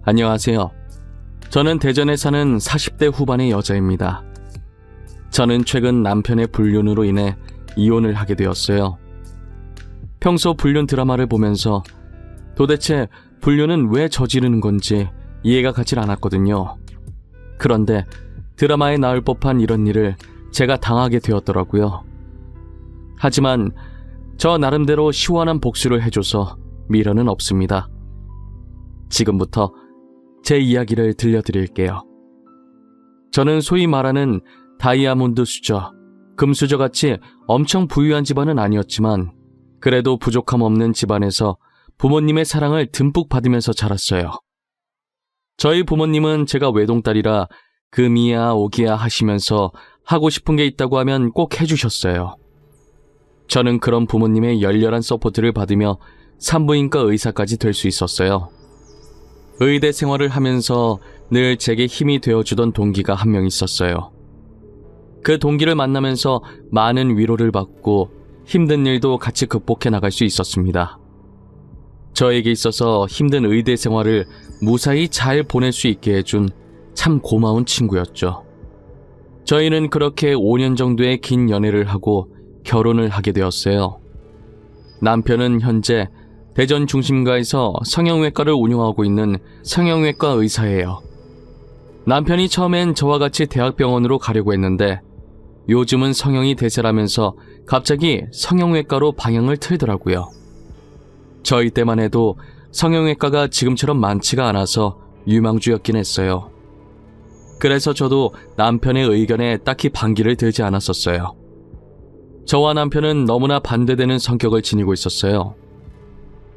안녕하세요. 저는 대전에 사는 40대 후반의 여자입니다. 저는 최근 남편의 불륜으로 인해 이혼을 하게 되었어요. 평소 불륜 드라마를 보면서 도대체 불륜은 왜 저지르는 건지 이해가 가질 않았거든요. 그런데 드라마에 나올 법한 이런 일을 제가 당하게 되었더라고요. 하지만 저 나름대로 시원한 복수를 해줘서 미련은 없습니다. 지금부터 제 이야기를 들려드릴게요. 저는 소위 말하는 다이아몬드 수저, 금수저같이 엄청 부유한 집안은 아니었지만 그래도 부족함 없는 집안에서 부모님의 사랑을 듬뿍 받으면서 자랐어요. 저희 부모님은 제가 외동딸이라 금이야 오기야 하시면서 하고 싶은 게 있다고 하면 꼭 해주셨어요. 저는 그런 부모님의 열렬한 서포트를 받으며 산부인과 의사까지 될 수 있었어요. 의대 생활을 하면서 늘 제게 힘이 되어주던 동기가 한 명 있었어요. 그 동기를 만나면서 많은 위로를 받고 힘든 일도 같이 극복해 나갈 수 있었습니다. 저에게 있어서 힘든 의대 생활을 무사히 잘 보낼 수 있게 해준 참 고마운 친구였죠. 저희는 그렇게 5년 정도의 긴 연애를 하고 결혼을 하게 되었어요. 남편은 현재 대전 중심가에서 성형외과를 운영하고 있는 성형외과 의사예요. 남편이 처음엔 저와 같이 대학병원으로 가려고 했는데 요즘은 성형이 대세라면서 갑자기 성형외과로 방향을 틀더라고요. 저희 때만 해도 성형외과가 지금처럼 많지가 않아서 유망주였긴 했어요. 그래서 저도 남편의 의견에 딱히 반기를 들지 않았었어요. 저와 남편은 너무나 반대되는 성격을 지니고 있었어요.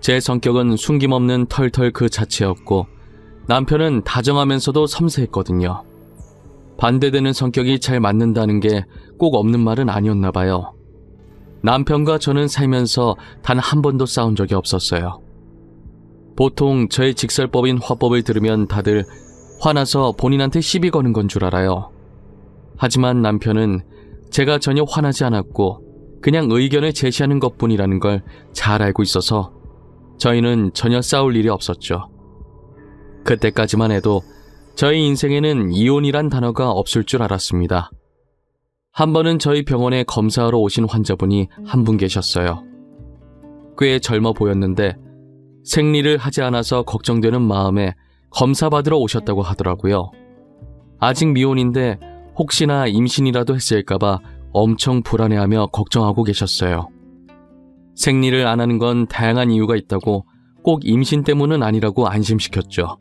제 성격은 숨김없는 털털 그 자체였고 남편은 다정하면서도 섬세했거든요. 반대되는 성격이 잘 맞는다는 게 꼭 없는 말은 아니었나 봐요. 남편과 저는 살면서 단 한 번도 싸운 적이 없었어요. 보통 저의 직설법인 화법을 들으면 다들 화나서 본인한테 시비 거는 건 줄 알아요. 하지만 남편은 제가 전혀 화나지 않았고 그냥 의견을 제시하는 것뿐이라는 걸 잘 알고 있어서 저희는 전혀 싸울 일이 없었죠. 그때까지만 해도 저희 인생에는 이혼이란 단어가 없을 줄 알았습니다. 한 번은 저희 병원에 검사하러 오신 환자분이 한 분 계셨어요. 꽤 젊어 보였는데 생리를 하지 않아서 걱정되는 마음에 검사 받으러 오셨다고 하더라고요. 아직 미혼인데 혹시나 임신이라도 했을까봐 엄청 불안해하며 걱정하고 계셨어요. 생리를 안 하는 건 다양한 이유가 있다고 꼭 임신 때문은 아니라고 안심시켰죠.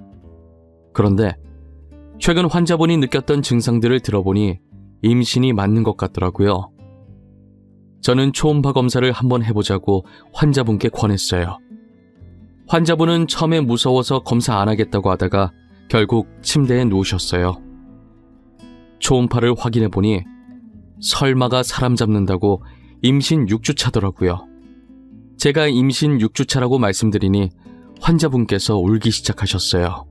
그런데 최근 환자분이 느꼈던 증상들을 들어보니 임신이 맞는 것 같더라고요. 저는 초음파 검사를 한번 해보자고 환자분께 권했어요. 환자분은 처음에 무서워서 검사 안 하겠다고 하다가 결국 침대에 누우셨어요. 초음파를 확인해보니 설마가 사람 잡는다고 임신 6주차더라고요. 제가 임신 6주차라고 말씀드리니 환자분께서 울기 시작하셨어요.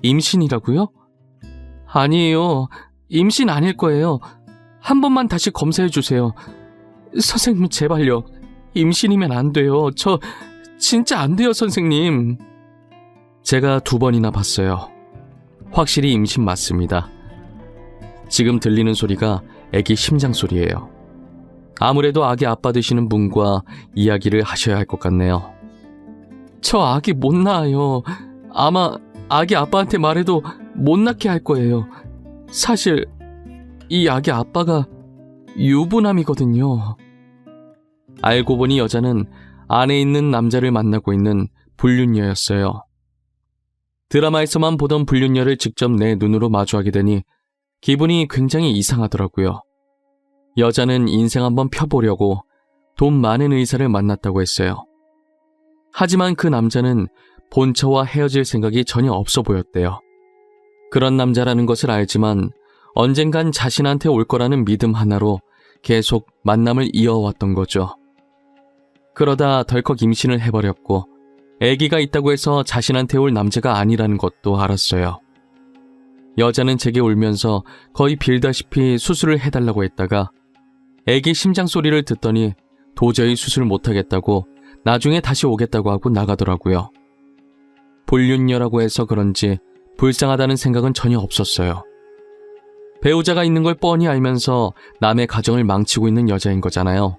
임신이라고요? 아니에요. 임신 아닐 거예요. 한 번만 다시 검사해주세요. 선생님 제발요. 임신이면 안 돼요. 저 진짜 안 돼요 선생님. 제가 2번이나 봤어요. 확실히 임신 맞습니다. 지금 들리는 소리가 아기 심장 소리예요. 아무래도 아기 아빠 되시는 분과 이야기를 하셔야 할 것 같네요. 저 아기 못 낳아요. 아마 아기 아빠한테 말해도 못 낳게 할 거예요. 사실 이 아기 아빠가 유부남이거든요. 알고 보니 여자는 안에 있는 남자를 만나고 있는 불륜녀였어요. 드라마에서만 보던 불륜녀를 직접 내 눈으로 마주하게 되니 기분이 굉장히 이상하더라고요. 여자는 인생 한번 펴보려고 돈 많은 의사를 만났다고 했어요. 하지만 그 남자는 본처와 헤어질 생각이 전혀 없어 보였대요. 그런 남자라는 것을 알지만 언젠간 자신한테 올 거라는 믿음 하나로 계속 만남을 이어왔던 거죠. 그러다 덜컥 임신을 해버렸고 아기가 있다고 해서 자신한테 올 남자가 아니라는 것도 알았어요. 여자는 제게 울면서 거의 빌다시피 수술을 해달라고 했다가 아기 심장 소리를 듣더니 도저히 수술 못하겠다고 나중에 다시 오겠다고 하고 나가더라고요. 불륜녀라고 해서 그런지 불쌍하다는 생각은 전혀 없었어요. 배우자가 있는 걸 뻔히 알면서 남의 가정을 망치고 있는 여자인 거잖아요.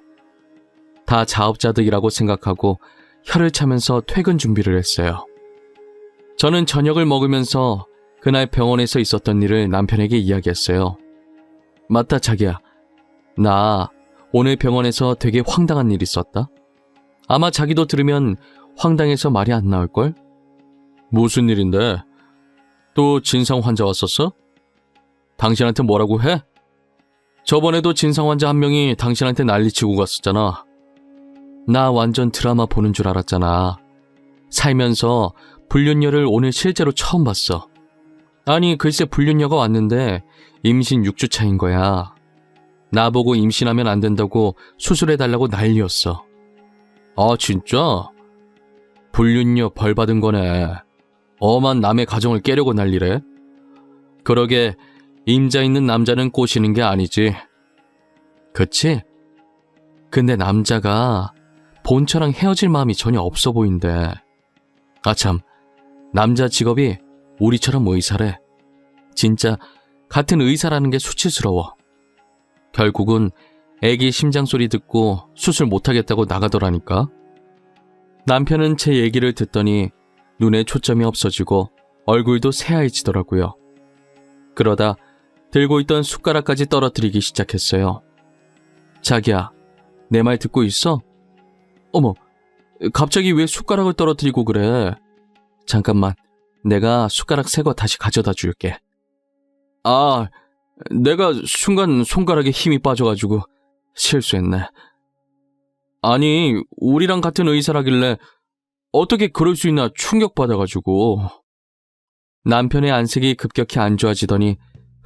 다 자업자득이라고 생각하고 혀를 차면서 퇴근 준비를 했어요. 저는 저녁을 먹으면서 그날 병원에서 있었던 일을 남편에게 이야기했어요. 맞다, 자기야. 나 오늘 병원에서 되게 황당한 일 있었다. 아마 자기도 들으면 황당해서 말이 안 나올걸? 무슨 일인데? 또 진상 환자 왔었어? 당신한테 뭐라고 해? 저번에도 진상 환자 한 명이 당신한테 난리치고 갔었잖아. 나 완전 드라마 보는 줄 알았잖아. 살면서 불륜녀를 오늘 실제로 처음 봤어. 아니, 글쎄 불륜녀가 왔는데 임신 6주 차인 거야. 나보고 임신하면 안 된다고 수술해달라고 난리였어. 아, 진짜? 불륜녀 벌 받은 거네. 엄한 남의 가정을 깨려고 난리래? 그러게 임자 있는 남자는 꼬시는 게 아니지. 그치? 근데 남자가 본처랑 헤어질 마음이 전혀 없어 보인대. 아참, 남자 직업이 우리처럼 의사래. 진짜 같은 의사라는 게 수치스러워. 결국은 애기 심장 소리 듣고 수술 못하겠다고 나가더라니까. 남편은 제 얘기를 듣더니 눈에 초점이 없어지고 얼굴도 새하얘지더라고요. 그러다 들고 있던 숟가락까지 떨어뜨리기 시작했어요. 자기야, 내 말 듣고 있어? 어머, 갑자기 왜 숟가락을 떨어뜨리고 그래? 잠깐만, 내가 숟가락 새 거 다시 가져다 줄게. 아, 내가 순간 손가락에 힘이 빠져가지고 실수했네. 아니, 우리랑 같은 의사라길래 어떻게 그럴 수 있나 충격받아가지고. 남편의 안색이 급격히 안 좋아지더니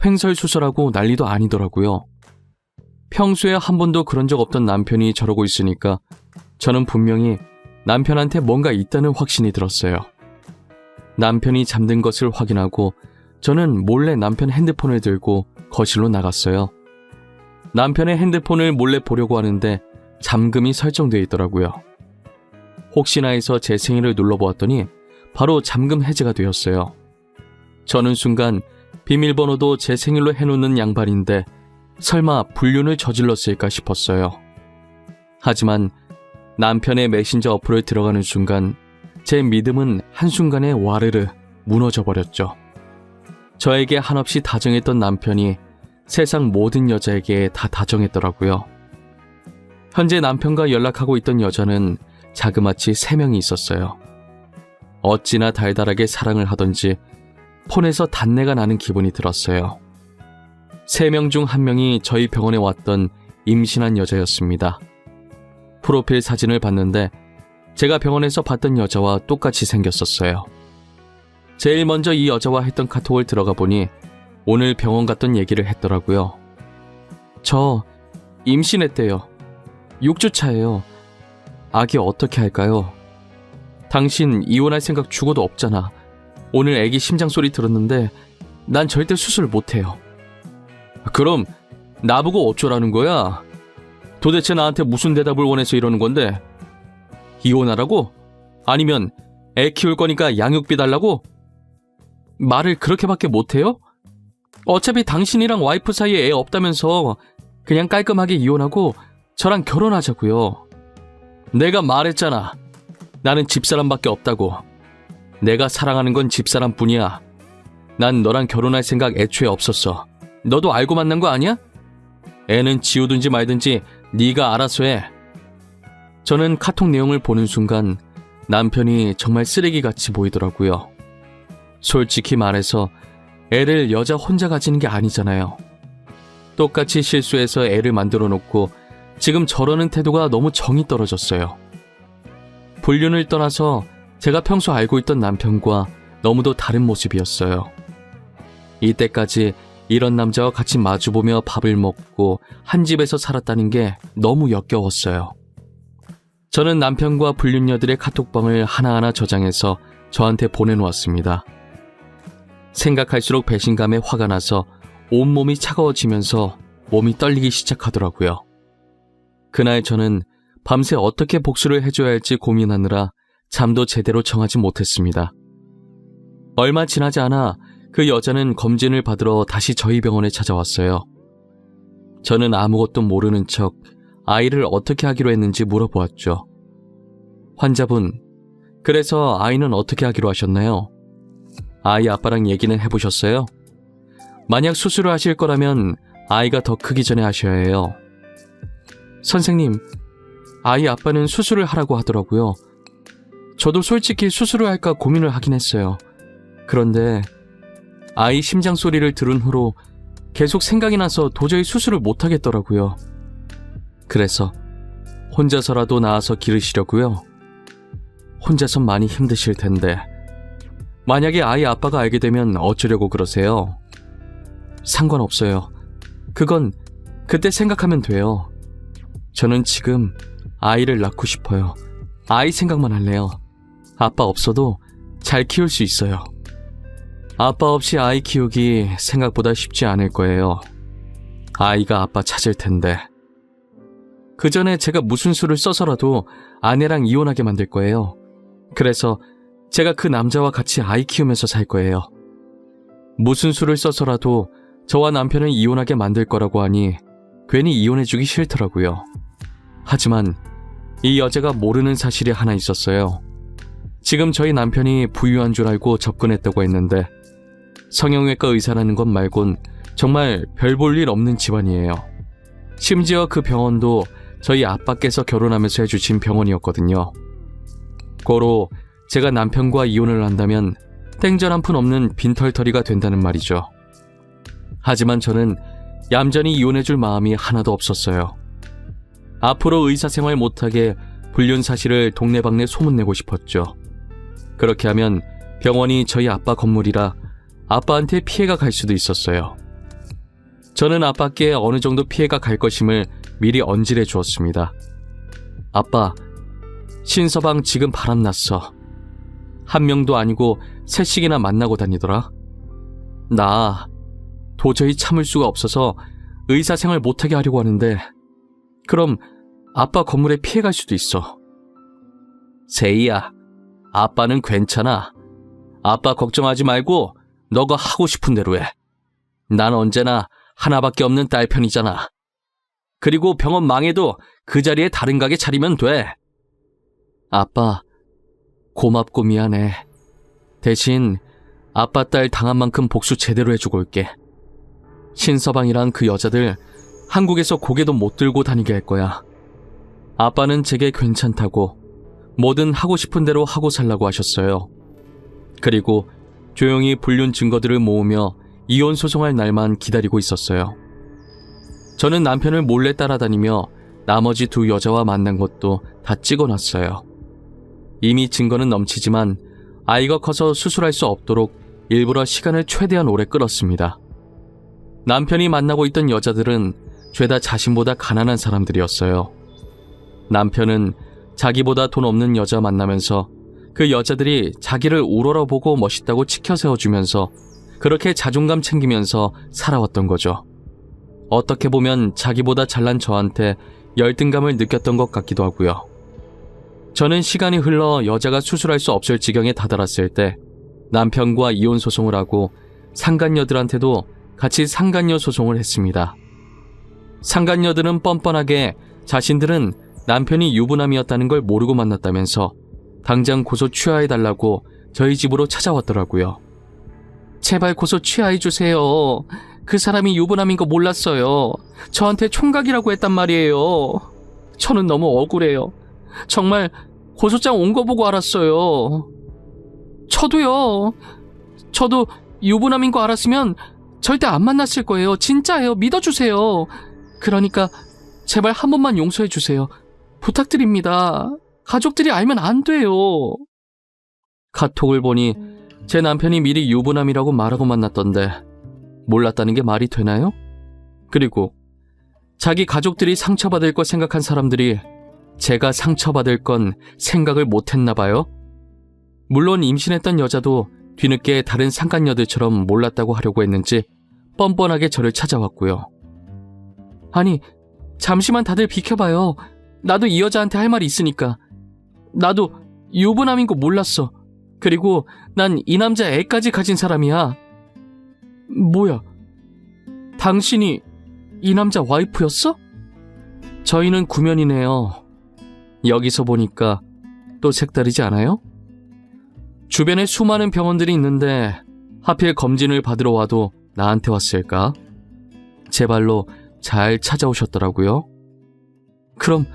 횡설수설하고 난리도 아니더라고요. 평소에 한 번도 그런 적 없던 남편이 저러고 있으니까 저는 분명히 남편한테 뭔가 있다는 확신이 들었어요. 남편이 잠든 것을 확인하고 저는 몰래 남편 핸드폰을 들고 거실로 나갔어요. 남편의 핸드폰을 몰래 보려고 하는데 잠금이 설정되어 있더라고요. 혹시나 해서 제 생일을 눌러보았더니 바로 잠금 해제가 되었어요. 저는 순간 비밀번호도 제 생일로 해놓는 양반인데 설마 불륜을 저질렀을까 싶었어요. 하지만 남편의 메신저 어플을 들어가는 순간 제 믿음은 한순간에 와르르 무너져 버렸죠. 저에게 한없이 다정했던 남편이 세상 모든 여자에게 다 다정했더라고요. 현재 남편과 연락하고 있던 여자는 자그마치 3명이 있었어요. 어찌나 달달하게 사랑을 하던지 폰에서 단내가 나는 기분이 들었어요. 3명 중 1명이 저희 병원에 왔던 임신한 여자였습니다. 프로필 사진을 봤는데 제가 병원에서 봤던 여자와 똑같이 생겼었어요. 제일 먼저 이 여자와 했던 카톡을 들어가 보니 오늘 병원 갔던 얘기를 했더라고요. 저 임신했대요. 6주 차예요. 아기 어떻게 할까요? 당신 이혼할 생각 죽어도 없잖아. 오늘 애기 심장 소리 들었는데 난 절대 수술 못해요. 그럼 나보고 어쩌라는 거야? 도대체 나한테 무슨 대답을 원해서 이러는 건데? 이혼하라고? 아니면 애 키울 거니까 양육비 달라고? 말을 그렇게밖에 못해요? 어차피 당신이랑 와이프 사이에 애 없다면서 그냥 깔끔하게 이혼하고 저랑 결혼하자고요. 내가 말했잖아. 나는 집사람밖에 없다고. 내가 사랑하는 건 집사람뿐이야. 난 너랑 결혼할 생각 애초에 없었어. 너도 알고 만난 거 아니야? 애는 지우든지 말든지 네가 알아서 해. 저는 카톡 내용을 보는 순간 남편이 정말 쓰레기같이 보이더라고요. 솔직히 말해서 애를 여자 혼자 가지는 게 아니잖아요. 똑같이 실수해서 애를 만들어 놓고 지금 저러는 태도가 너무 정이 떨어졌어요. 불륜을 떠나서 제가 평소 알고 있던 남편과 너무도 다른 모습이었어요. 이때까지 이런 남자와 같이 마주보며 밥을 먹고 한 집에서 살았다는 게 너무 역겨웠어요. 저는 남편과 불륜녀들의 카톡방을 하나하나 저장해서 저한테 보내놓았습니다. 생각할수록 배신감에 화가 나서 온몸이 차가워지면서 몸이 떨리기 시작하더라고요. 그날 저는 밤새 어떻게 복수를 해줘야 할지 고민하느라 잠도 제대로 청하지 못했습니다. 얼마 지나지 않아 그 여자는 검진을 받으러 다시 저희 병원에 찾아왔어요. 저는 아무것도 모르는 척 아이를 어떻게 하기로 했는지 물어보았죠. 환자분, 그래서 아이는 어떻게 하기로 하셨나요? 아이 아빠랑 얘기는 해보셨어요? 만약 수술을 하실 거라면 아이가 더 크기 전에 하셔야 해요. 선생님, 아이 아빠는 수술을 하라고 하더라고요. 저도 솔직히 수술을 할까 고민을 하긴 했어요. 그런데 아이 심장 소리를 들은 후로 계속 생각이 나서 도저히 수술을 못 하겠더라고요. 그래서 혼자서라도 나와서 기르시려고요. 혼자선 많이 힘드실 텐데 만약에 아이 아빠가 알게 되면 어쩌려고 그러세요? 상관없어요. 그건 그때 생각하면 돼요. 저는 지금 아이를 낳고 싶어요. 아이 생각만 할래요. 아빠 없어도 잘 키울 수 있어요. 아빠 없이 아이 키우기 생각보다 쉽지 않을 거예요. 아이가 아빠 찾을 텐데. 그 전에 제가 무슨 수를 써서라도 아내랑 이혼하게 만들 거예요. 그래서 제가 그 남자와 같이 아이 키우면서 살 거예요. 무슨 수를 써서라도 저와 남편을 이혼하게 만들 거라고 하니 괜히 이혼해주기 싫더라고요. 하지만 이 여자가 모르는 사실이 하나 있었어요. 지금 저희 남편이 부유한 줄 알고 접근했다고 했는데 성형외과 의사라는 것 말곤 정말 별 볼 일 없는 집안이에요. 심지어 그 병원도 저희 아빠께서 결혼하면서 해주신 병원이었거든요. 고로 제가 남편과 이혼을 한다면 땡전 한 푼 없는 빈털터리가 된다는 말이죠. 하지만 저는 얌전히 이혼해줄 마음이 하나도 없었어요. 앞으로 의사생활 못하게 불륜 사실을 동네방네 소문내고 싶었죠. 그렇게 하면 병원이 저희 아빠 건물이라 아빠한테 피해가 갈 수도 있었어요. 저는 아빠께 어느 정도 피해가 갈 것임을 미리 언질해 주었습니다. 아빠, 신서방 지금 바람났어. 한 명도 아니고 셋씩이나 만나고 다니더라. 나 도저히 참을 수가 없어서 의사생활 못하게 하려고 하는데 그럼 아빠 건물에 피해갈 수도 있어. 세희야, 아빠는 괜찮아. 아빠 걱정하지 말고 너가 하고 싶은 대로 해. 난 언제나 하나밖에 없는 딸 편이잖아. 그리고 병원 망해도 그 자리에 다른 가게 차리면 돼. 아빠, 고맙고 미안해. 대신 아빠 딸 당한 만큼 복수 제대로 해주고 올게. 신서방이랑 그 여자들 한국에서 고개도 못 들고 다니게 할 거야. 아빠는 제게 괜찮다고 뭐든 하고 싶은 대로 하고 살라고 하셨어요. 그리고 조용히 불륜 증거들을 모으며 이혼 소송할 날만 기다리고 있었어요. 저는 남편을 몰래 따라다니며 나머지 두 여자와 만난 것도 다 찍어놨어요. 이미 증거는 넘치지만 아이가 커서 수술할 수 없도록 일부러 시간을 최대한 오래 끌었습니다. 남편이 만나고 있던 여자들은 죄다 자신보다 가난한 사람들이었어요. 남편은 자기보다 돈 없는 여자 만나면서 그 여자들이 자기를 우러러보고 멋있다고 치켜 세워주면서 그렇게 자존감 챙기면서 살아왔던 거죠. 어떻게 보면 자기보다 잘난 저한테 열등감을 느꼈던 것 같기도 하고요. 저는 시간이 흘러 여자가 수술할 수 없을 지경에 다다랐을 때 남편과 이혼 소송을 하고 상간녀들한테도 같이 상간녀 소송을 했습니다. 상간녀들은 뻔뻔하게 자신들은 남편이 유부남이었다는 걸 모르고 만났다면서 당장 고소 취하해달라고 저희 집으로 찾아왔더라고요. 제발 고소 취하해주세요. 그 사람이 유부남인 거 몰랐어요. 저한테 총각이라고 했단 말이에요. 저는 너무 억울해요. 정말 고소장 온 거 보고 알았어요. 저도요. 저도 유부남인 거 알았으면 절대 안 만났을 거예요. 진짜예요. 믿어주세요. 그러니까 제발 한 번만 용서해주세요. 부탁드립니다. 가족들이 알면 안 돼요. 카톡을 보니 제 남편이 미리 유부남이라고 말하고 만났던데 몰랐다는 게 말이 되나요? 그리고 자기 가족들이 상처받을 거 생각한 사람들이 제가 상처받을 건 생각을 못했나 봐요. 물론 임신했던 여자도 뒤늦게 다른 상간녀들처럼 몰랐다고 하려고 했는지 뻔뻔하게 저를 찾아왔고요. 아니, 잠시만 다들 비켜봐요. 나도 이 여자한테 할 말이 있으니까. 나도 유부남인 거 몰랐어. 그리고 난 이 남자 애까지 가진 사람이야. 뭐야? 당신이 이 남자 와이프였어? 저희는 구면이네요. 여기서 보니까 또 색다르지 않아요? 주변에 수많은 병원들이 있는데 하필 검진을 받으러 와도 나한테 왔을까? 제 발로 잘 찾아오셨더라고요. 그럼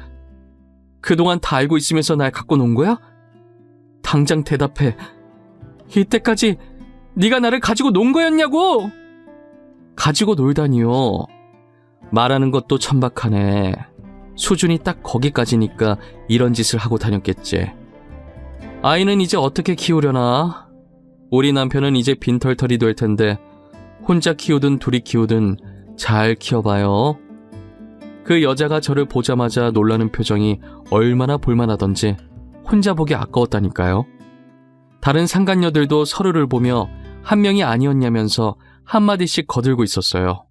그동안 다 알고 있으면서 날 갖고 논 거야? 당장 대답해. 이때까지 네가 나를 가지고 논 거였냐고! 가지고 놀다니요. 말하는 것도 천박하네. 수준이 딱 거기까지니까 이런 짓을 하고 다녔겠지. 아이는 이제 어떻게 키우려나? 우리 남편은 이제 빈털털이 될 텐데 혼자 키우든 둘이 키우든 잘 키워봐요. 그 여자가 저를 보자마자 놀라는 표정이 얼마나 볼만하던지 혼자 보기 아까웠다니까요. 다른 상간녀들도 서로를 보며 한 명이 아니었냐면서 한마디씩 거들고 있었어요.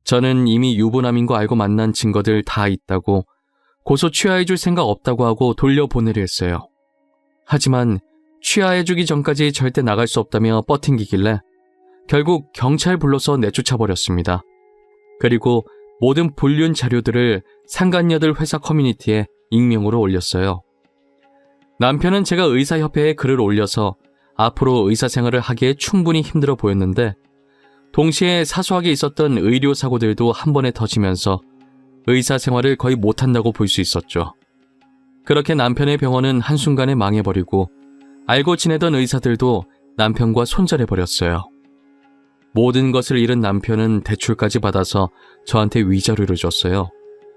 저는 이미 유부남인 거 알고 만난 증거들 다 있다고 고소 취하해줄 생각 없다고 하고 돌려보내려 했어요. 하지만 취하해주기 전까지 절대 나갈 수 없다며 뻗팅기길래 결국 경찰 불러서 내쫓아버렸습니다. 그리고 모든 불륜 자료들을 상간녀들 회사 커뮤니티에 익명으로 올렸어요. 남편은 제가 의사협회에 글을 올려서 앞으로 의사생활을 하기에 충분히 힘들어 보였는데 동시에 사소하게 있었던 의료사고들도 한 번에 터지면서 의사생활을 거의 못한다고 볼 수 있었죠. 그렇게 남편의 병원은 한순간에 망해버리고 알고 지내던 의사들도 남편과 손절해버렸어요. 모든 것을 잃은 남편은 대출까지 받아서 저한테 위자료를 줬어요.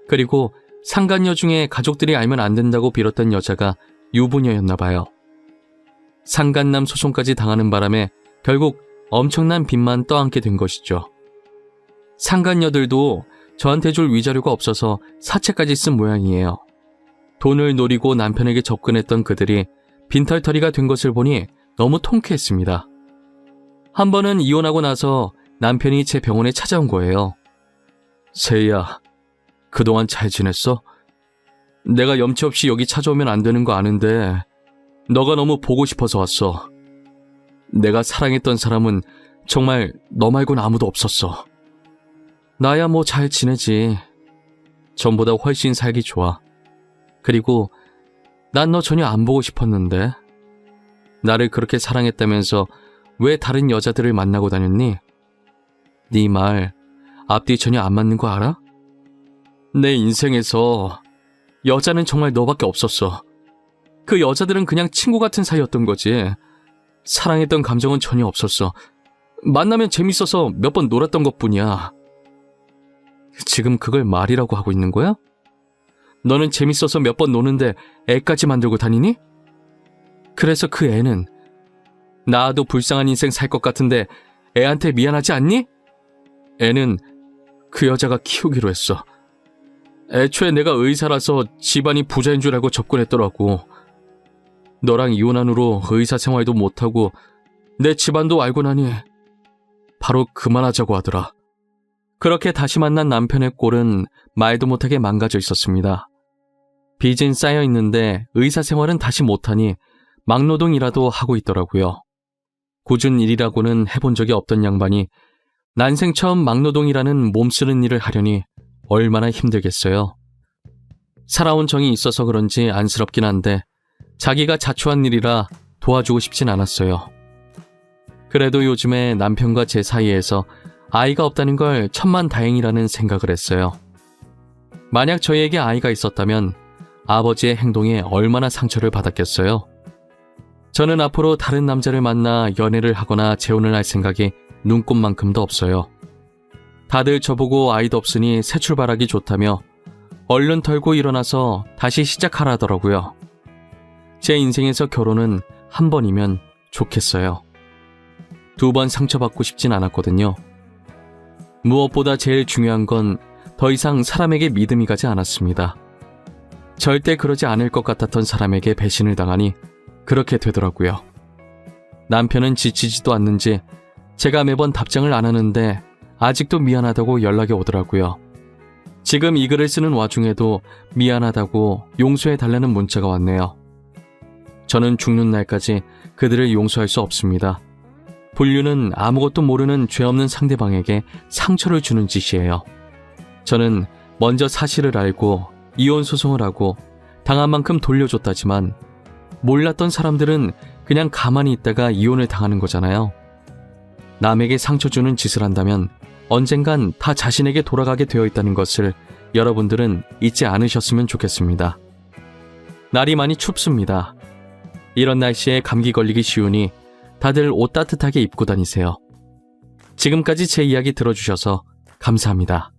그리고 상간녀 중에 가족들이 알면 안 된다고 빌었던 여자가 유부녀였나 봐요. 상간남 소송까지 당하는 바람에 결국 엄청난 빚만 떠안게 된 것이죠. 상간녀들도 저한테 줄 위자료가 없어서 사채까지 쓴 모양이에요. 돈을 노리고 남편에게 접근했던 그들이 빈털터리가 된 것을 보니 너무 통쾌했습니다. 한 번은 이혼하고 나서 남편이 제 병원에 찾아온 거예요. 세희야, 그동안 잘 지냈어? 내가 염치 없이 여기 찾아오면 안 되는 거 아는데 너가 너무 보고 싶어서 왔어. 내가 사랑했던 사람은 정말 너 말고는 아무도 없었어. 나야 뭐 잘 지내지. 전보다 훨씬 살기 좋아. 그리고 난 너 전혀 안 보고 싶었는데 나를 그렇게 사랑했다면서 왜 다른 여자들을 만나고 다녔니? 네 말 앞뒤 전혀 안 맞는 거 알아? 내 인생에서 여자는 정말 너밖에 없었어. 그 여자들은 그냥 친구 같은 사이였던 거지. 사랑했던 감정은 전혀 없었어. 만나면 재밌어서 몇 번 놀았던 것뿐이야. 지금 그걸 말이라고 하고 있는 거야? 너는 재밌어서 몇 번 노는데 애까지 만들고 다니니? 그래서 그 애는 나도 불쌍한 인생 살 것 같은데 애한테 미안하지 않니? 애는 그 여자가 키우기로 했어. 애초에 내가 의사라서 집안이 부자인 줄 알고 접근했더라고. 너랑 이혼한 후로 의사 생활도 못하고 내 집안도 알고 나니 바로 그만하자고 하더라. 그렇게 다시 만난 남편의 꼴은 말도 못하게 망가져 있었습니다. 빚은 쌓여 있는데 의사 생활은 다시 못하니 막노동이라도 하고 있더라고요. 꾸준 일이라고는 해본 적이 없던 양반이 난생 처음 막노동이라는 몸쓰는 일을 하려니 얼마나 힘들겠어요. 살아온 정이 있어서 그런지 안쓰럽긴 한데 자기가 자초한 일이라 도와주고 싶진 않았어요. 그래도 요즘에 남편과 제 사이에서 아이가 없다는 걸 천만다행이라는 생각을 했어요. 만약 저희에게 아이가 있었다면 아버지의 행동에 얼마나 상처를 받았겠어요. 저는 앞으로 다른 남자를 만나 연애를 하거나 재혼을 할 생각이 눈꼽만큼도 없어요. 다들 저보고 아이도 없으니 새 출발하기 좋다며 얼른 털고 일어나서 다시 시작하라더라고요. 제 인생에서 결혼은 한 번이면 좋겠어요. 2번 상처받고 싶진 않았거든요. 무엇보다 제일 중요한 건 더 이상 사람에게 믿음이 가지 않았습니다. 절대 그러지 않을 것 같았던 사람에게 배신을 당하니 그렇게 되더라고요. 남편은 지치지도 않는지 제가 매번 답장을 안 하는데 아직도 미안하다고 연락이 오더라고요. 지금 이 글을 쓰는 와중에도 미안하다고 용서해달라는 문자가 왔네요. 저는 죽는 날까지 그들을 용서할 수 없습니다. 불륜은 아무것도 모르는 죄 없는 상대방에게 상처를 주는 짓이에요. 저는 먼저 사실을 알고 이혼 소송을 하고 당한 만큼 돌려줬다지만 몰랐던 사람들은 그냥 가만히 있다가 이혼을 당하는 거잖아요. 남에게 상처 주는 짓을 한다면 언젠간 다 자신에게 돌아가게 되어 있다는 것을 여러분들은 잊지 않으셨으면 좋겠습니다. 날이 많이 춥습니다. 이런 날씨에 감기 걸리기 쉬우니 다들 옷 따뜻하게 입고 다니세요. 지금까지 제 이야기 들어주셔서 감사합니다.